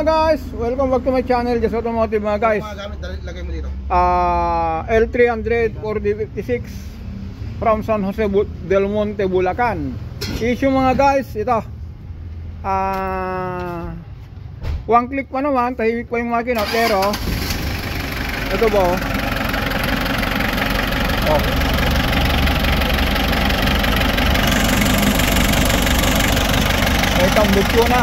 mga guys, welcome back to my channel, Just Automotive mga guys. Mga gamit, lagay mo dito. L300 4D56 from San Jose del Monte, Bulacan. Issue mga guys, ito. One click pa naman, tahimik pa yung makina, pero ito ba? Oh. May tambok ko na.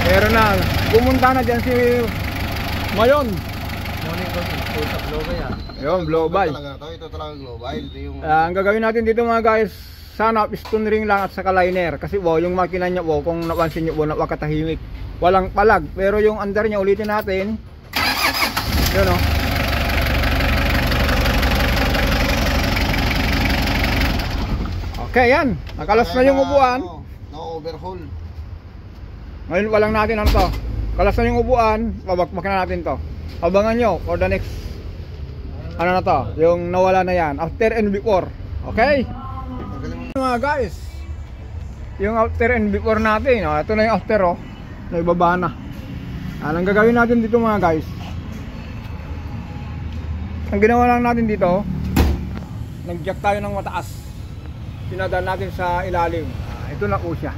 Meron na, pumunta na dyan si Mayon. Ayun, global. Ito talaga global. Ito yung... Ang gagawin natin dito mga guys, sana piston ring lang at saka liner. Kasi yung makina niya kung napansin nyo napakatahimik. Walang palag, pero yung under niya ulitin natin. Yun o. Okay, yan. Nakalas na yung upuan. No overhaul. Ngayon pa lang natin ano to. Kalas na yung upuan, babakbak na natin to. Abangan nyo for the next ano na to, yung nawala na yan, after and before. Okay? Mga guys, yung after and before natin, ito na yung after naibaba na. Anong gagawin natin dito mga guys? Ang ginawa lang natin dito, nag-jack tayo ng mataas, pinadaan natin sa ilalim. Ito na po siya.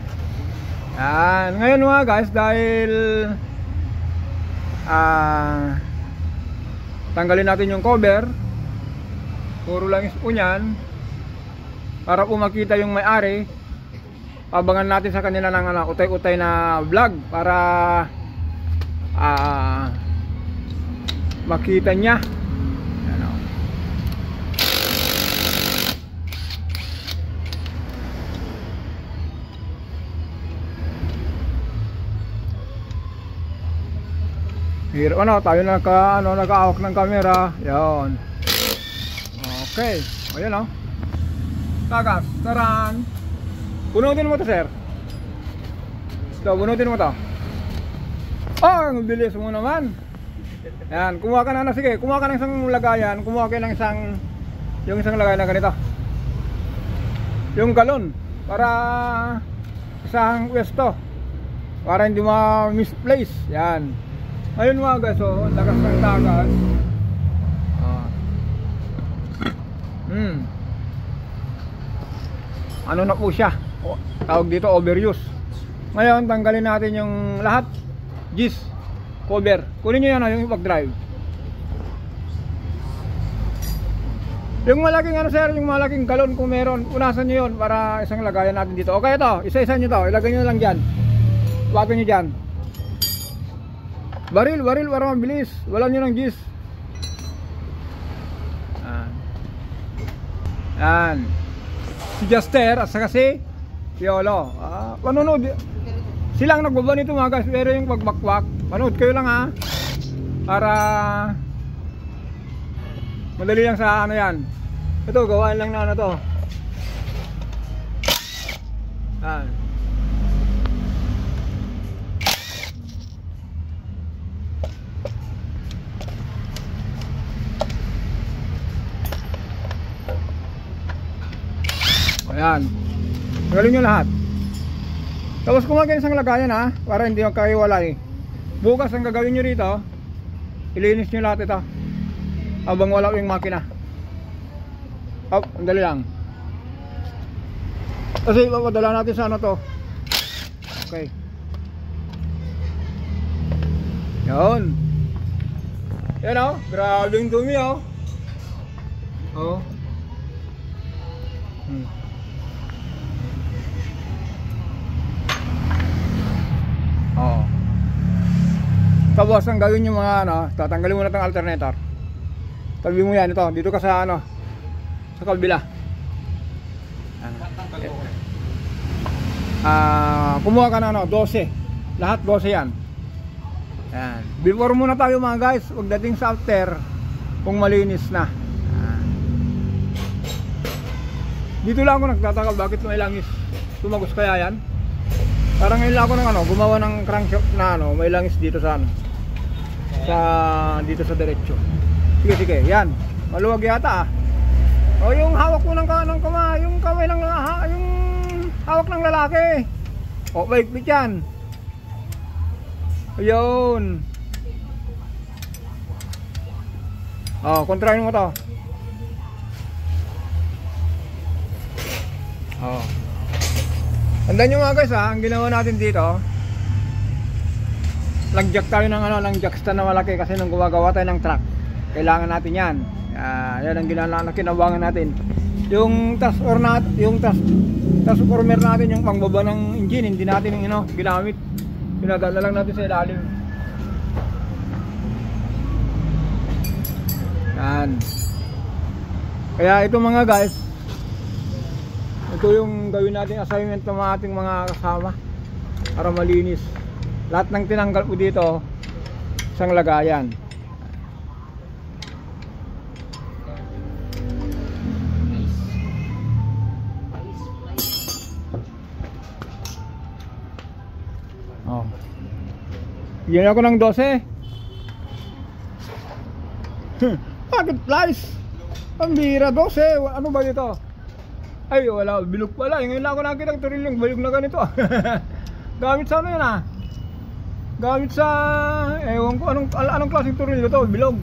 Ngayon mga guys, dahil tanggalin natin yung cover, puro langis po nyan, para po makita yung may-ari. Abangan natin sa kanila ng utay-utay na vlog para makita niya. Tayo nag-aawak ng camera. Yan. Okay. Ayan tagas, taran. Bunutin mo to sir. Ito, bunutin mo to. Ang bilis mo naman. Yan, kumuha ka na sige, kumuha ka ng isang lagayan. Kumuha ka ng yung isang lagayan na ganito, yung galon, para isang pwesto, para hindi ma-misplace. Yan. Ayun mga guys, lakas ng tagas. Ano na po siya? Tawag dito overuse. Ngayon, tanggalin natin yung lahat. Gis, cover. Kunin nyo yan, yung pag-drive. Yung malaking sir, yung malaking galon kung meron, punasan nyo yun para isang lagayan natin dito. Okay ito, isa-isa nyo to, ilagay nyo lang dyan. Wato nyo dyan. Baril para mabilis. Wala nyo ng gis. Yan. Si Juster at saka si Piolo. Panonood. Silang nagbaba nito mga guys. Pero yung pagbakwak, panood kayo lang para madali lang sa yan. Ito, gawaan lang na to. Yan. Ayan, tanggalin nyo lahat. Tapos kumuha kayo isang lagayan para hindi magkahiwalay. Bukas ang gagawin nyo rito, ilinis nyo lahat ito habang wala yung makina. Andali lang. Kasi ipapadala natin sa to. Okay. Yan. Yan grabe yung dumi Tapos ang gawin nyo mga tatanggalin mo na itong alternator. Tabi mo yan ito, dito ka sa sa kabila. Kumuha ka na 12. Lahat 12 yan. Yan. Before muna tayo mga guys, pagdating sa after, kung malinis na. Dito lang ako nagtataka bakit may langis. Tumagos kaya yan? Parang ngayon lang ako ng gumawa ng crankshaft na may langis dito sa dito sa diretso. Sige, sige, yan. Maluwag yata ah. O yung hawak mo ng kanang kamay, yung kamay ng yung hawak ng lalaki. O, baik yan. Ayun. O, kontrahin mo to. O. Tandaan nyo mga guys ha, ang ginawa natin dito, lang-jack tayo ng ano, lang-jack stand na malaki kasi nung gumagawa tayo ng truck, kailangan natin yan. Yan ang ginawa, kinabangan natin. Yung transformer natin, yung pangbaba ng engine, hindi natin yung ginamit. Pinadala lang natin sa ilalim. Yan. Kaya ito mga guys, ito yung gawin natin assignment ng ating mga kasama para malinis. Lahat ng tinanggal ko dito isang lagayan. Oh. Bigyan ako ng 12. Bakit flies? Pambira 12. Ano ba dito? Ay wala, bilog pala. Ngayon lang ako nakita ng turilyong bayog na ganito. Gamit sa ano yan ah? Gamit sa, ewan ko, anong klaseng turilyo to? Bilog.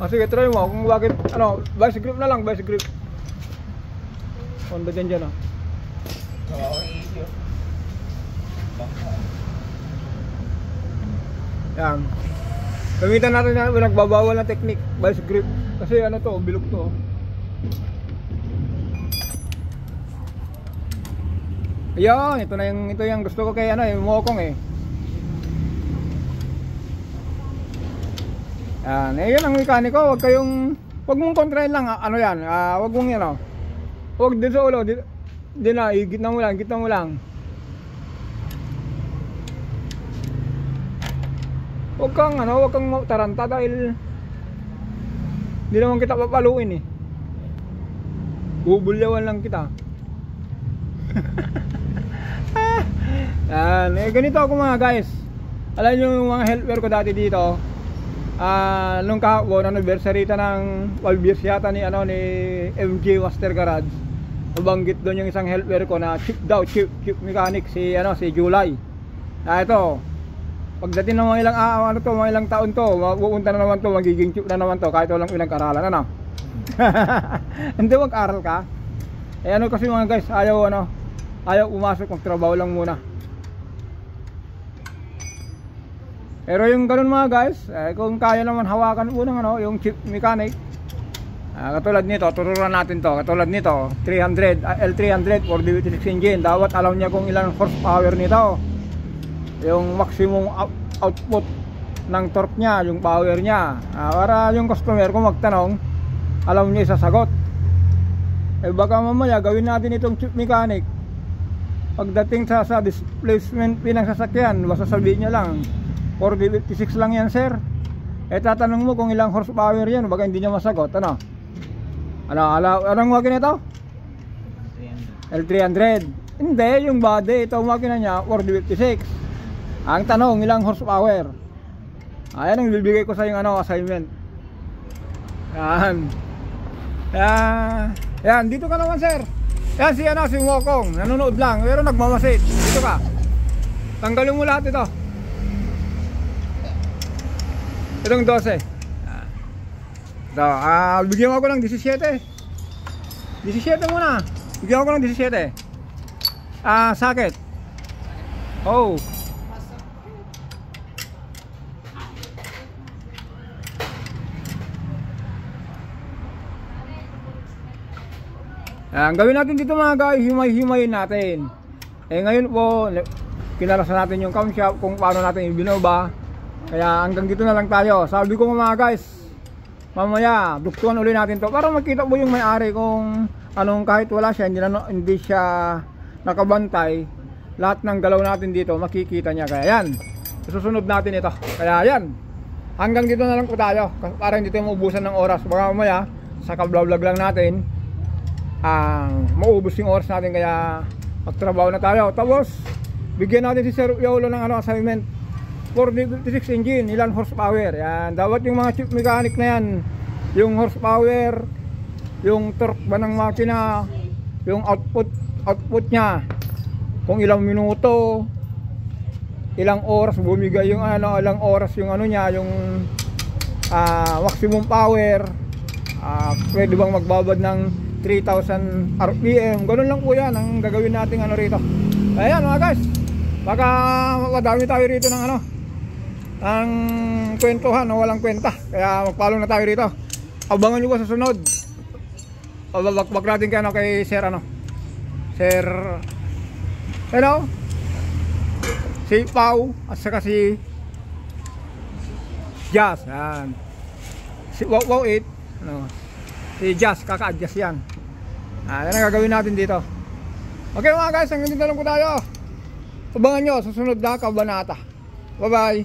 Sige, try mo kung bakit, vice grip na lang, vice grip. Honda dyan ah. Yan. Gamitan natin yan, nagbabawal na technique, vice grip. Kasi ano to, bilog to. Ayun, ito yung gusto ko kay yung mokong eh. Yan, yun ang mekaniko, wag mong kontrahin lang, ano yan, wag mong wag din sa ulo, di na, gitna mo lang. Wag kang taranta dahil hindi naman kita papaluin eh. Bubulyawan lang kita. Yan, ganito ako mga guys. Alam nyo yung mga helper ko dati dito, nung kahapon anniversary ng 12 years yata ni MG Master Garage. Nabanggit doon yung isang helper ko na chief mechanic si July. Ito, pagdating ng mga ilang taon to, mapupunta na naman to, magiging chief na naman to kahit walang ilang karalan Hindi mag-aral ka. Kasi mga guys, ayaw umasok, magtrabaho lang muna. Pero yung ganun mga guys, kung kaya naman hawakan unang yung chief mechanic, katulad nito, tururan natin to. Katulad nito, 300 L300 4V6 engine. Dapat alam niya kung ilang horsepower nito, yung maximum output ng torque niya, yung power niya, para yung customer kung magtanong, alam niya isasagot. Baka mamaya gawin natin itong chief mechanic, pagdating sa displacement ng sasakyan, basta sabihin niya lang 4V56 lang yan sir. Tatanong mo kung ilang horsepower yan, baka hindi niya masagot. Anong makina ito? L300. Hindi, yung body, ito makina niya 4V56. Ang tanong, ilang horsepower? Ayan ang bibigay ko sa yung assignment. Yan, dito ka naman sir. Yan si Mokong, nanonood lang pero nagmamasid. Dito ka. Tanggalin mo lahat ito. Itong 12. Bigyan mo ako ng 17. 17 muna. Bigyan ako ng 17. Socket. Oh. Ang gawin natin dito mga guys, himay-himayin natin. Ngayon po, kinalasan natin yung camshaft kung paano natin ibinoba. Kaya hanggang dito na lang tayo. Sabi ko mga guys, mamaya buktuan ulit natin to para makita mo yung may-ari kung kahit wala siya, hindi siya nakabantay, lahat ng galaw natin dito makikita niya. Kaya yan, susunod natin ito. Kaya yan, hanggang dito na lang po tayo para hindi tayo maubusan ng oras. Baka mamaya sa ka-vlog lang natin maubos yung oras natin, kaya magtrabaho na tayo. Tapos bigyan natin si Sir Yolo ng assignment 456 engine, ilan horsepower. Yan, dapat yung mga chief mechanic na yan, yung horsepower, yung torque ba ng makina, yung output niya, kung ilang minuto, ilang oras bumigay yung ano, ilang oras yung ano niya, yung maximum power, pwede bang magbabad ng 3,000 RPM. Ganun lang po yan ang gagawin natin ano rito. Ayan mga guys, baka madami tayo rito ng ano, ang kwentuhan o walang kwenta, kaya magpalo na tayo rito. Abangan nyo ba sa sunod? Babakbak natin kay Sir ano, Sir hello, si Pau at saka si Jazz. Yan, si Wow 8 ano, si Jazz, kaka-adjust yan. Yan ang gagawin natin dito. Okay mga guys, hanggang dito lang po tayo. Abangan nyo sa sunod na kabanata. Bye bye.